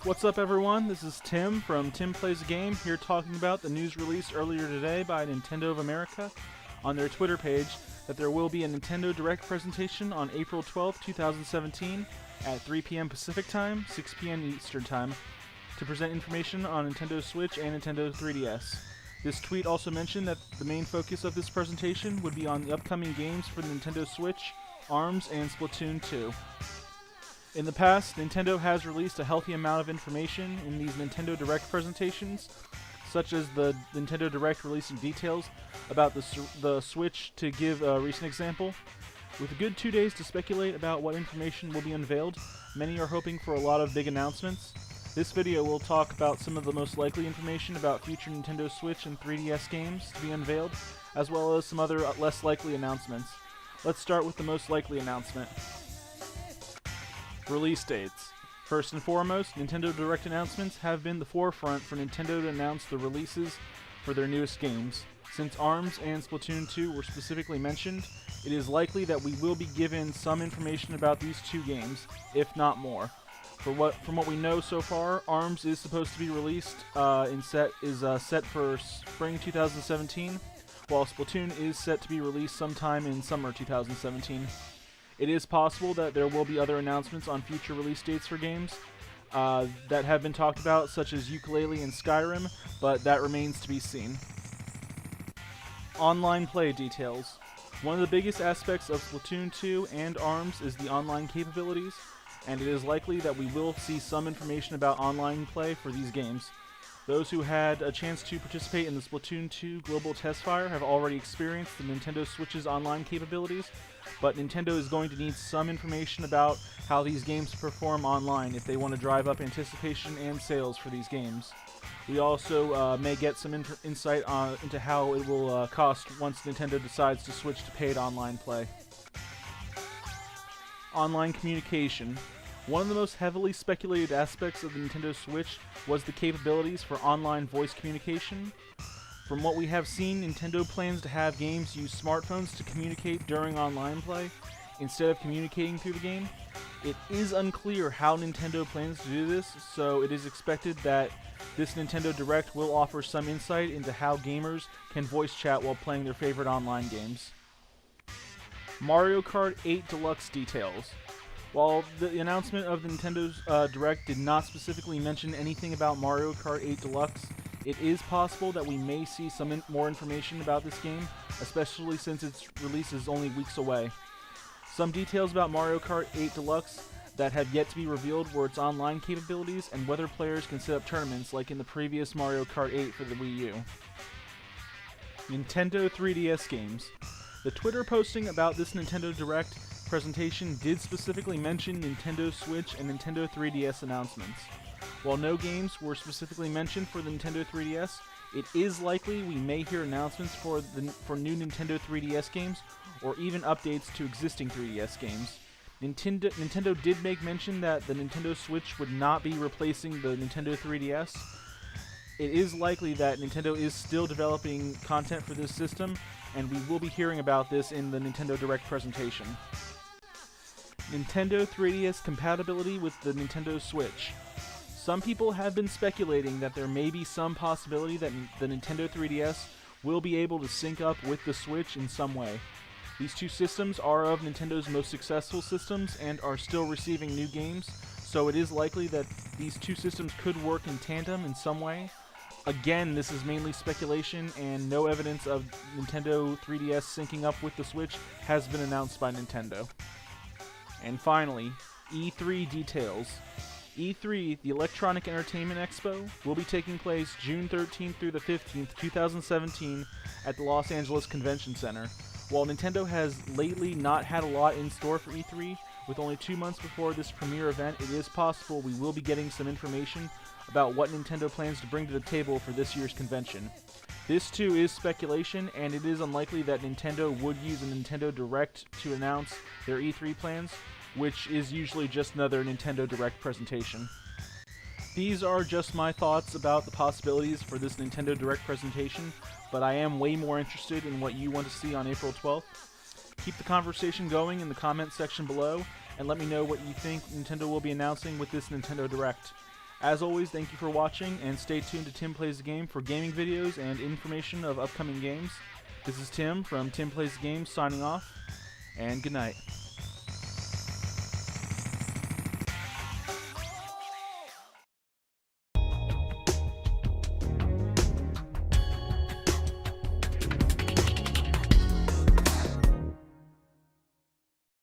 What's up, everyone? This is Tim from Tim Plays a Game, here talking about the news released earlier today by Nintendo of America on their Twitter page that there will be a Nintendo Direct presentation on April 12th, 2017 at 3 p.m. Pacific Time, 6 p.m. Eastern Time to present information on Nintendo Switch and Nintendo 3DS. This tweet also mentioned that the main focus of this presentation would be on the upcoming games for the Nintendo Switch, ARMS and Splatoon 2. In the past, Nintendo has released a healthy amount of information in these Nintendo Direct presentations, such as the Nintendo Direct releasing details about the Switch, to give a recent example. With a good 2 days to speculate about what information will be unveiled, many are hoping for a lot of big announcements. This video will talk about some of the most likely information about future Nintendo Switch and 3DS games to be unveiled, as well as some other less likely announcements. Let's start with the most likely announcement. Release dates. First and foremost, Nintendo Direct announcements have been the forefront for Nintendo to announce the releases for their newest games. Since ARMS and Splatoon 2 were specifically mentioned, it is likely that we will be given some information about these two games, if not more. From what we know so far, ARMS is supposed to be released set for spring 2017, while Splatoon is set to be released sometime in summer 2017. It is possible that there will be other announcements on future release dates for games that have been talked about, such as Yooka-Laylee and Skyrim, but that remains to be seen. Online play details. One of the biggest aspects of Splatoon 2 and ARMS is the online capabilities, and it is likely that we will see some information about online play for these games. Those who had a chance to participate in the Splatoon 2 Global Testfire have already experienced the Nintendo Switch's online capabilities, but Nintendo is going to need some information about how these games perform online if they want to drive up anticipation and sales for these games. We also may get some insight into how it will cost once Nintendo decides to switch to paid online play. Online communication. One of the most heavily speculated aspects of the Nintendo Switch was the capabilities for online voice communication. From what we have seen, Nintendo plans to have games use smartphones to communicate during online play, instead of communicating through the game. It is unclear how Nintendo plans to do this, so it is expected that this Nintendo Direct will offer some insight into how gamers can voice chat while playing their favorite online games. Mario Kart 8 Deluxe details. While the announcement of the Nintendo's Direct did not specifically mention anything about Mario Kart 8 Deluxe, it is possible that we may see some more information about this game, especially since its release is only weeks away. Some details about Mario Kart 8 Deluxe that have yet to be revealed were its online capabilities and whether players can set up tournaments like in the previous Mario Kart 8 for the Wii U. Nintendo 3DS games. The Twitter posting about this Nintendo Direct presentation did specifically mention Nintendo Switch and Nintendo 3DS announcements. While no games were specifically mentioned for the Nintendo 3DS, it is likely we may hear announcements for new Nintendo 3DS games or even updates to existing 3DS games. Nintendo did make mention that the Nintendo Switch would not be replacing the Nintendo 3DS. It is likely that Nintendo is still developing content for this system, and we will be hearing about this in the Nintendo Direct presentation. Nintendo 3DS compatibility with the Nintendo Switch. Some people have been speculating that there may be some possibility that the Nintendo 3DS will be able to sync up with the Switch in some way. These two systems are of Nintendo's most successful systems and are still receiving new games, so it is likely that these two systems could work in tandem in some way. Again, this is mainly speculation, and no evidence of Nintendo 3DS syncing up with the Switch has been announced by Nintendo. And finally, E3 details. E3, the Electronic Entertainment Expo, will be taking place June 13th through the 15th, 2017 at the Los Angeles Convention Center. While Nintendo has lately not had a lot in store for E3, with only 2 months before this premiere event, it is possible we will be getting some information about what Nintendo plans to bring to the table for this year's convention. This too is speculation, and it is unlikely that Nintendo would use a Nintendo Direct to announce their E3 plans, which is usually just another Nintendo Direct presentation. These are just my thoughts about the possibilities for this Nintendo Direct presentation, but I am way more interested in what you want to see on April 12th. Keep the conversation going in the comments section below, and let me know what you think Nintendo will be announcing with this Nintendo Direct. As always, thank you for watching, and stay tuned to Tim Plays the Game for gaming videos and information of upcoming games. This is Tim from Tim Plays the Game signing off, and good night.